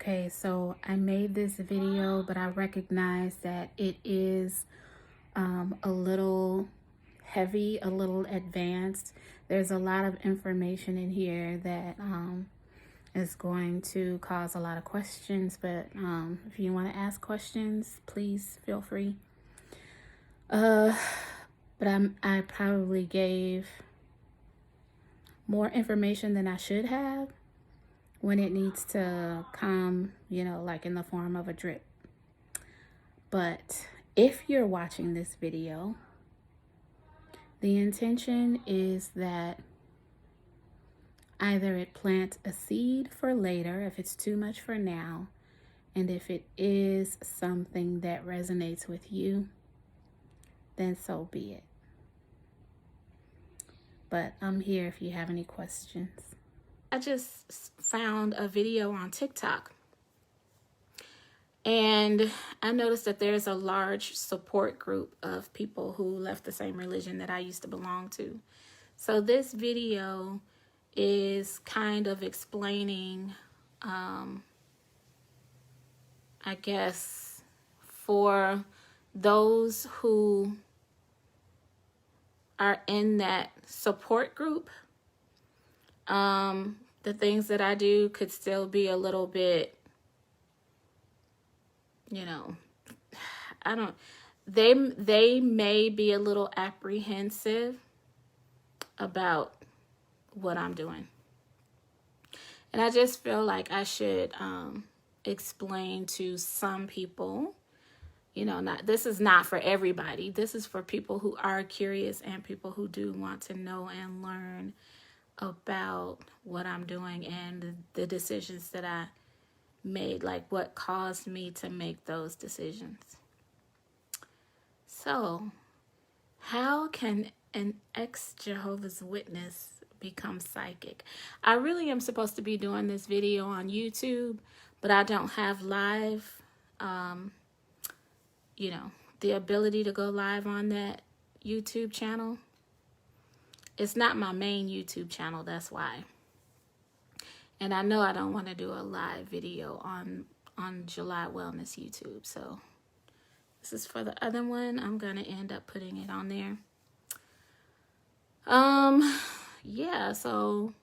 Okay, so I made this video, but I recognize that it is a little heavy, a little advanced. There's a lot of information in here that is going to cause a lot of questions, but if you want to ask questions, please feel free. But I probably gave more information than I should have when it needs to come, like in the form of a drip. But if you're watching this video, the intention is that either it plants a seed for later, if it's too much for now, and if it is something that resonates with you, then so be it. But I'm here if you have any questions. I just found a video on TikTok, and I noticed that there's a large support group of people who left the same religion that I used to belong to. So this video is kind of explaining, I guess, for those who are in that support group, the things that I do could still be a little bit, they may be a little apprehensive about what I'm doing. And I just feel like I should explain to some people, this is not for everybody. This is for people who are curious and people who do want to know and learn about what I'm doing and the decisions that I made, like what caused me to make those decisions. So, how can an ex-Jehovah's Witness become psychic? I really am supposed to be doing this video on YouTube, but I don't have live, the ability to go live on that YouTube channel. It's not my main YouTube channel, that's why. And I know I don't want to do a live video on July Wellness YouTube. So this is for the other one. I'm going to end up putting it on there. Yeah, so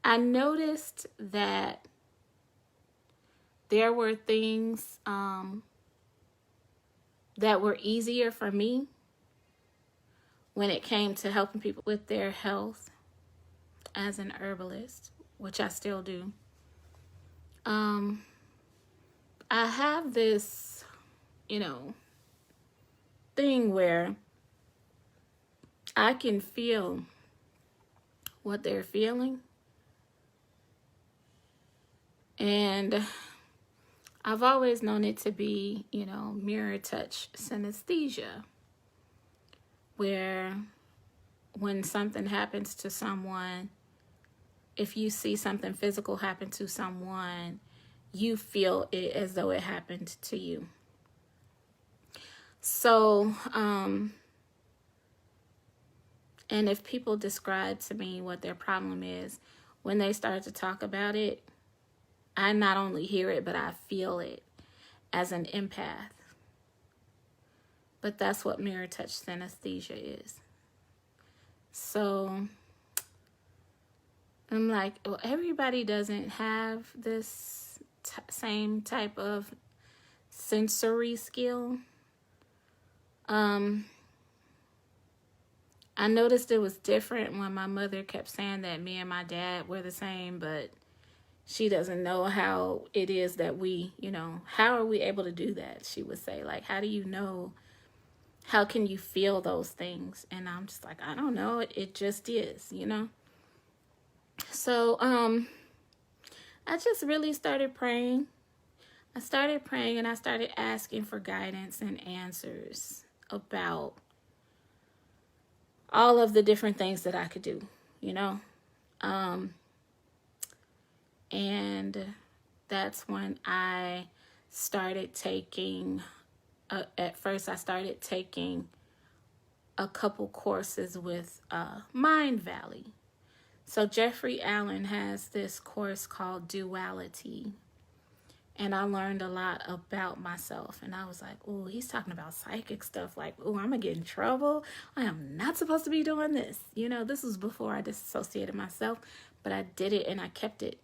I noticed that there were things that were easier for me when it came to helping people with their health as an herbalist, which I still do. I have this, thing where I can feel what they're feeling. And I've always known it to be, mirror touch synesthesia, where when something happens to someone, if you see something physical happen to someone, you feel it as though it happened to you. So, and if people describe to me what their problem is, when they start to talk about it, I not only hear it, but I feel it as an empath. But that's what mirror touch synesthesia is. So I'm like, well, everybody doesn't have this same type of sensory skill. I noticed it was different when my mother kept saying that me and my dad were the same, but she doesn't know how it is that we, how are we able to do that? She would say, like, how do you know? How can you feel those things? And I'm just like, I don't know. It just is, So, I just really started praying. I started praying and I started asking for guidance and answers about all of the different things that I could do, and that's when I started taking, at first I started taking a couple courses with Mind Valley. So Jeffrey Allen has this course called Duality. And I learned a lot about myself. And I was like, oh, he's talking about psychic stuff. Like, oh, I'm going to get in trouble. I am not supposed to be doing this. You know, this was before I disassociated myself. But I did it and I kept it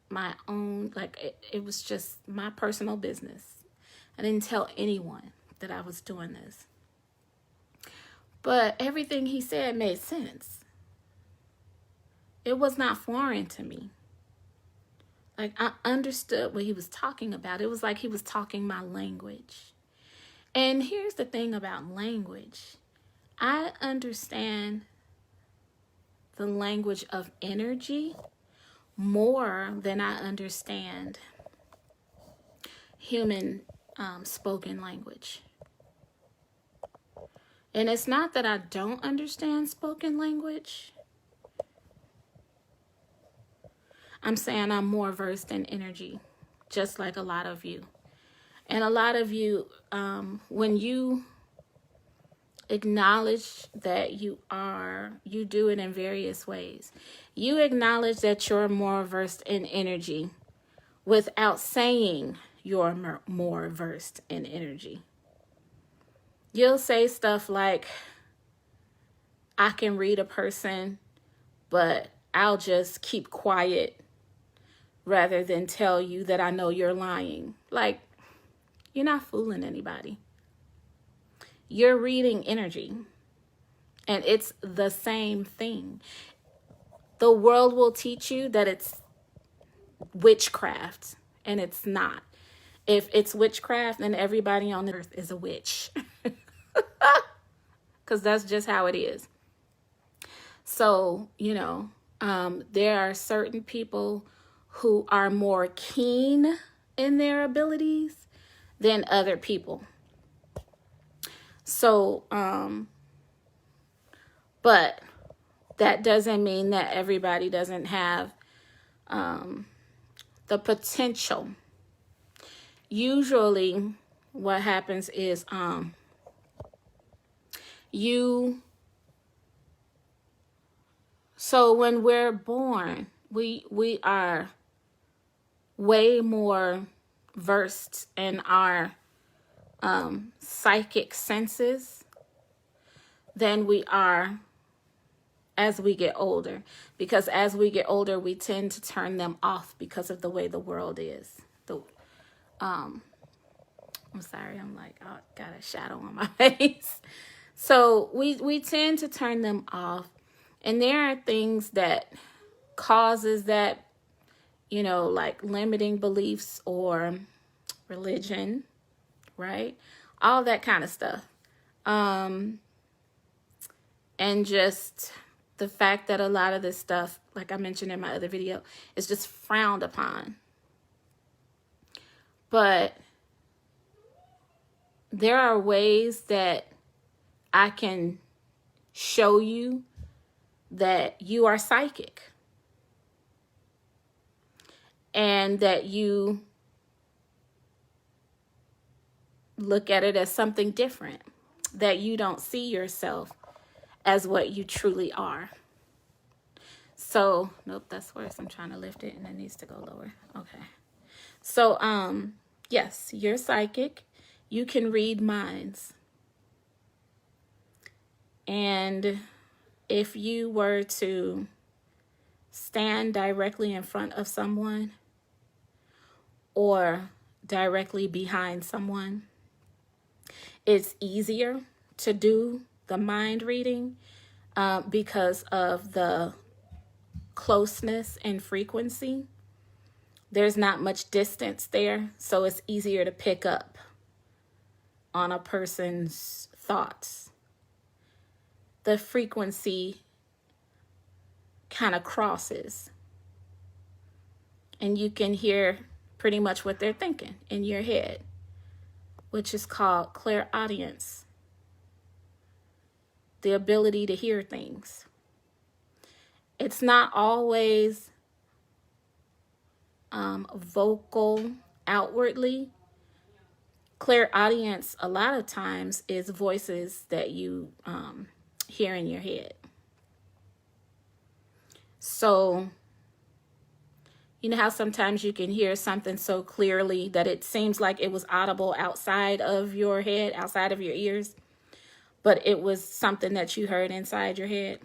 my own. Like, it was just my personal business. I didn't tell anyone that I was doing this. But everything he said made sense. It was not foreign to me. Like, I understood what he was talking about. It was like he was talking my language. And here's the thing about language. I understand the language of energy more than I understand human spoken language. And it's not that I don't understand spoken language. I'm saying I'm more versed in energy, just like a lot of you. And a lot of you, when you acknowledge that you do it in various ways. You acknowledge that you're more versed in energy without saying you're more versed in energy. You'll say stuff like, I can read a person, but I'll just keep quiet rather than tell you that I know you're lying. Like, you're not fooling anybody. You're reading energy, and it's the same thing. The world will teach you that it's witchcraft, and it's not. If it's witchcraft, then everybody on the earth is a witch. Because that's just how it is. So, there are certain people who are more keen in their abilities than other people. So, but that doesn't mean that everybody doesn't have the potential. Usually what happens is so when we're born, we are way more versed in our psychic senses than we are as we get older. Because as we get older, we tend to turn them off because of the way the world is. I'm sorry, I'm like, oh, got a shadow on my face. So we tend to turn them off. And there are things that causes that, like limiting beliefs or religion, right? All that kind of stuff. And just the fact that a lot of this stuff, like I mentioned in my other video, is just frowned upon. But there are ways that I can show you that you are psychic and that you look at it as something different, that you don't see yourself as what you truly are. So, nope, that's worse. I'm trying to lift it and it needs to go lower. Okay. So, yes, you're psychic. You can read minds. And if you were to stand directly in front of someone or directly behind someone, it's easier to do the mind reading because of the closeness and frequency. There's not much distance there, so it's easier to pick up on a person's thoughts. The frequency kind of crosses, and you can hear pretty much what they're thinking in your head, which is called clairaudience. The ability to hear things. It's not always vocal outwardly. Clairaudience a lot of times is voices that you hear in your head. So, you know how sometimes you can hear something so clearly that it seems like it was audible outside of your head, outside of your ears, but it was something that you heard inside your head?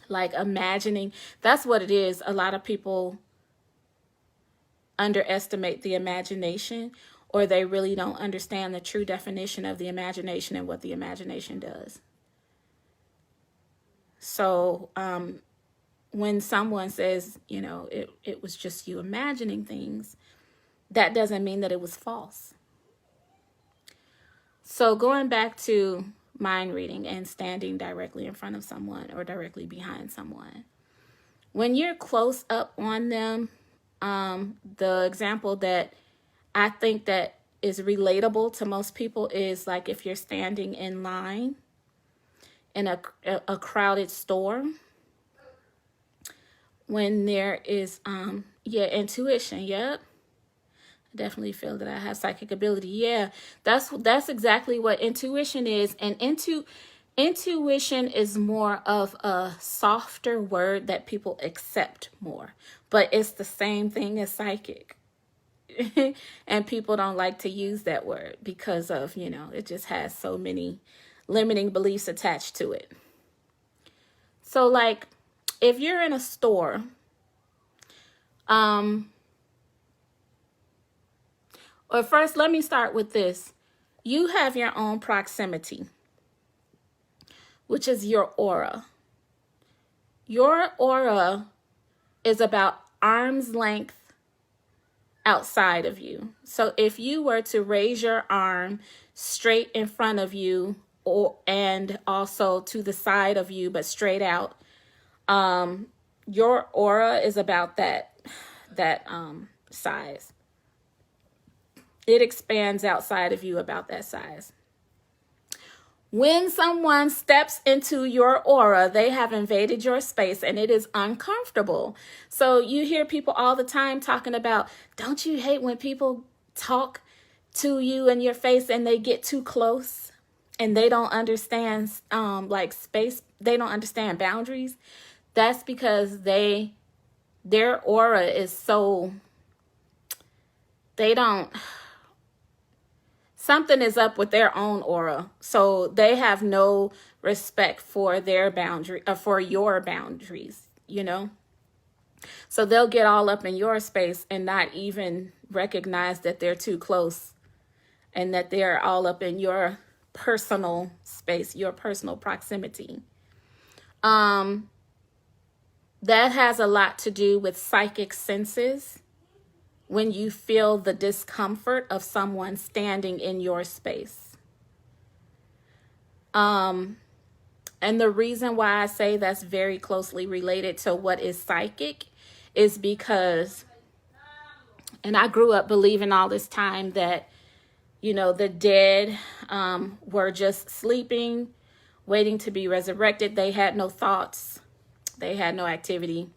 Like imagining, that's what it is. A lot of people underestimate the imagination, or they really don't understand the true definition of the imagination and what the imagination does. So, when someone says, you know, it was just you imagining things, that doesn't mean that it was false. So going back to mind reading and standing directly in front of someone or directly behind someone, when you're close up on them, the example that I think that is relatable to most people is like if you're standing in line in a crowded store, when there is, intuition. Yep. I definitely feel that I have psychic ability. Yeah, that's exactly what intuition is. And intuition is more of a softer word that people accept more, but it's the same thing as psychic. And people don't like to use that word because of, you know, it just has so many limiting beliefs attached to it. So like if you're in a store, or first let me start with this. You have your own proximity, which is your aura. Your aura is about arm's length outside of you. So if you were to raise your arm straight in front of you, and also to the side of you, but straight out, your aura is about that size. It expands outside of you about that size. When someone steps into your aura, they have invaded your space and it is uncomfortable. So you hear people all the time talking about, don't you hate when people talk to you in your face and they get too close and they don't understand like space, they don't understand boundaries? That's because their aura is so, something is up with their own aura. So they have no respect for their boundary, for your boundaries, you know? So they'll get all up in your space and not even recognize that they're too close and that they're all up in your personal space, your personal proximity. That has a lot to do with psychic senses. When you feel the discomfort of someone standing in your space. And the reason why I say that's very closely related to what is psychic is because, and I grew up believing all this time that, you know, the dead were just sleeping, waiting to be resurrected. They had no thoughts. They had no activity.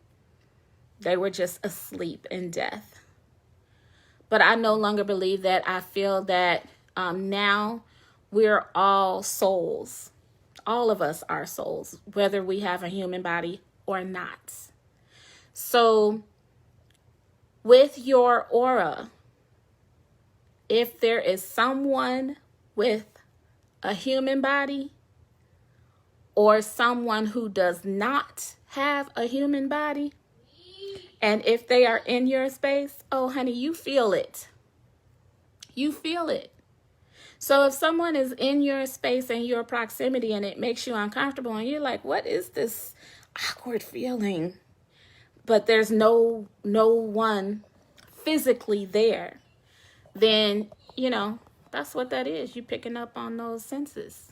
They were just asleep in death. But I no longer believe that. I feel that now we're all souls. All of us are souls, whether we have a human body or not. So with your aura, if there is someone with a human body or someone who does not have a human body, and if they are in your space, oh, honey, you feel it. You feel it. So if someone is in your space and your proximity and it makes you uncomfortable and you're like, what is this awkward feeling? But there's no one physically there, then, you know, that's what that is. You're picking up on those senses.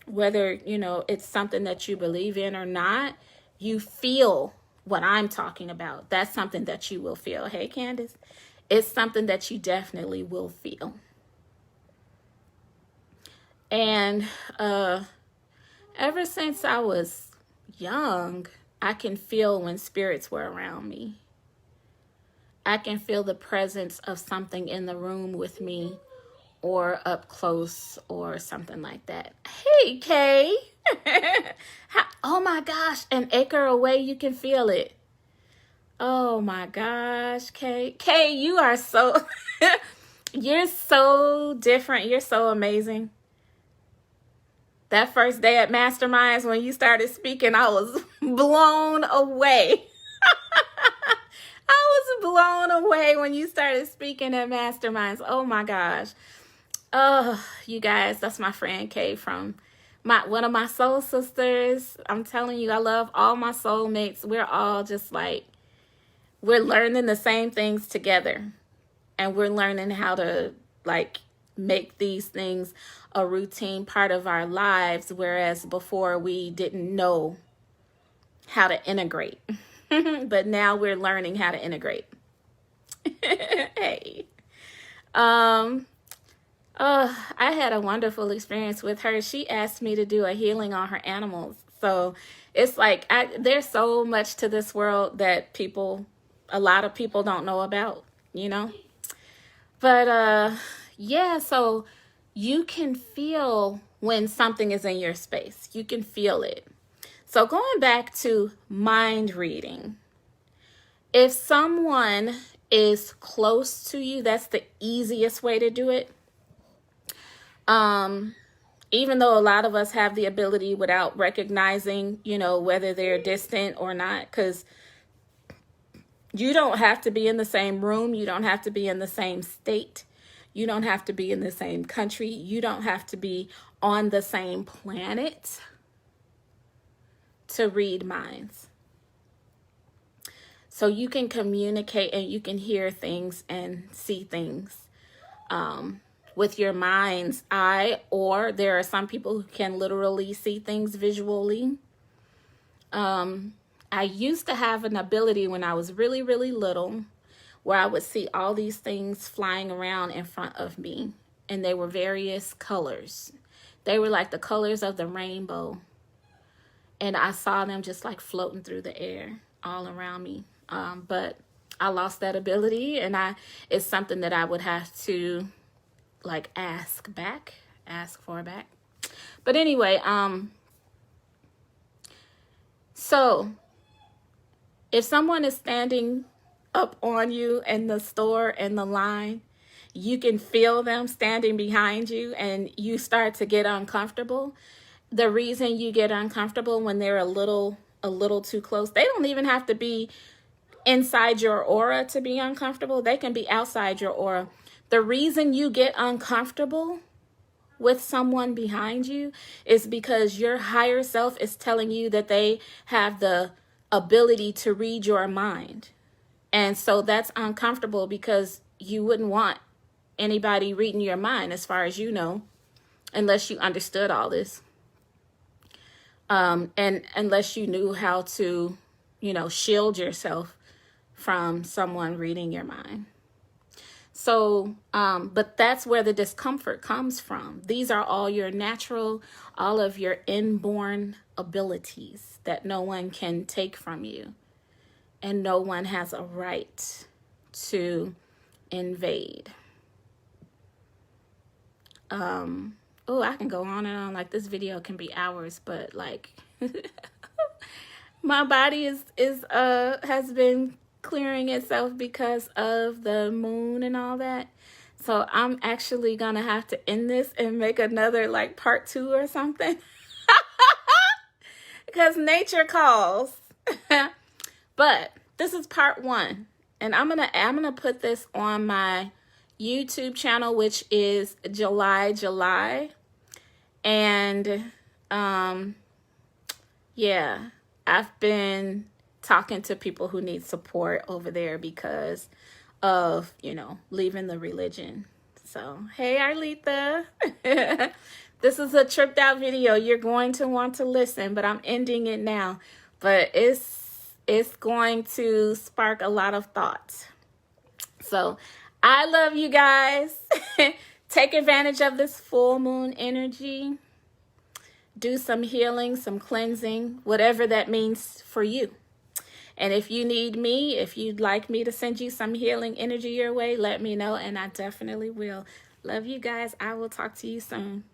Whether, you know, it's something that you believe in or not, you feel what I'm talking about. That's something that you will feel. Hey, Candace, it's something that you definitely will feel. And ever since I was young, I can feel when spirits were around me. I can feel the presence of something in the room with me or up close or something like that. Hey, Kay. Oh my gosh, an acre away, you can feel it. Oh my gosh, Kay. Kay, you are so, you're so different. You're so amazing. That first day at Masterminds when you started speaking, I was blown away. I was blown away when you started speaking at Masterminds. Oh my gosh. Oh, you guys, that's my friend Kay from one of my soul sisters. I'm telling you, I love all my soulmates. We're all just like, we're learning the same things together. And we're learning how to like make these things a routine part of our lives, whereas before we didn't know how to integrate. But now we're learning how to integrate. Hey. I had a wonderful experience with her. She asked me to do a healing on her animals. So it's like there's so much to this world that a lot of people don't know about, you know? But yeah, so you can feel when something is in your space. You can feel it. So going back to mind reading, if someone is close to you, that's the easiest way to do it. Even though a lot of us have the ability without recognizing, you know, whether they're distant or not, because you don't have to be in the same room. You don't have to be in the same state. You don't have to be in the same country. You don't have to be on the same planet to read minds. So you can communicate and you can hear things and see things with your mind's eye, or there are some people who can literally see things visually. I used to have an ability when I was really, really little where I would see all these things flying around in front of me, and they were various colors. They were like the colors of the rainbow, and I saw them just like floating through the air all around me. But I lost that ability, and it's something that I would have to like ask for back. But anyway, so if someone is standing up on you in the store, in the line, you can feel them standing behind you and you start to get uncomfortable. The reason you get uncomfortable when they're a little too close, they don't even have to be inside your aura to be uncomfortable. They can be outside your aura. The reason you get uncomfortable with someone behind you is because your higher self is telling you that they have the ability to read your mind. And so that's uncomfortable because you wouldn't want anybody reading your mind, as far as you know, unless you understood all this. And unless you knew how to, you know, shield yourself from someone reading your mind. So, but that's where the discomfort comes from. These are all your natural, all of your inborn abilities that no one can take from you. And no one has a right to invade. Oh, I can go on and on. Like, this video can be hours, but like my body has been clearing itself because of the moon and all that. So I'm actually gonna have to end this and make another like part 2 or something. Because nature calls. But this is part 1. And I'm gonna put this on my YouTube channel, which is July. And yeah, I've been talking to people who need support over there because of, you know, leaving the religion. So, hey, Arletha. This is a tripped out video. You're going to want to listen, but I'm ending it now. But it's going to spark a lot of thoughts. So, I love you guys. Take advantage of this full moon energy. Do some healing, some cleansing, whatever that means for you. And if you need me, if you'd like me to send you some healing energy your way, let me know, and I definitely will. Love you guys. I will talk to you soon.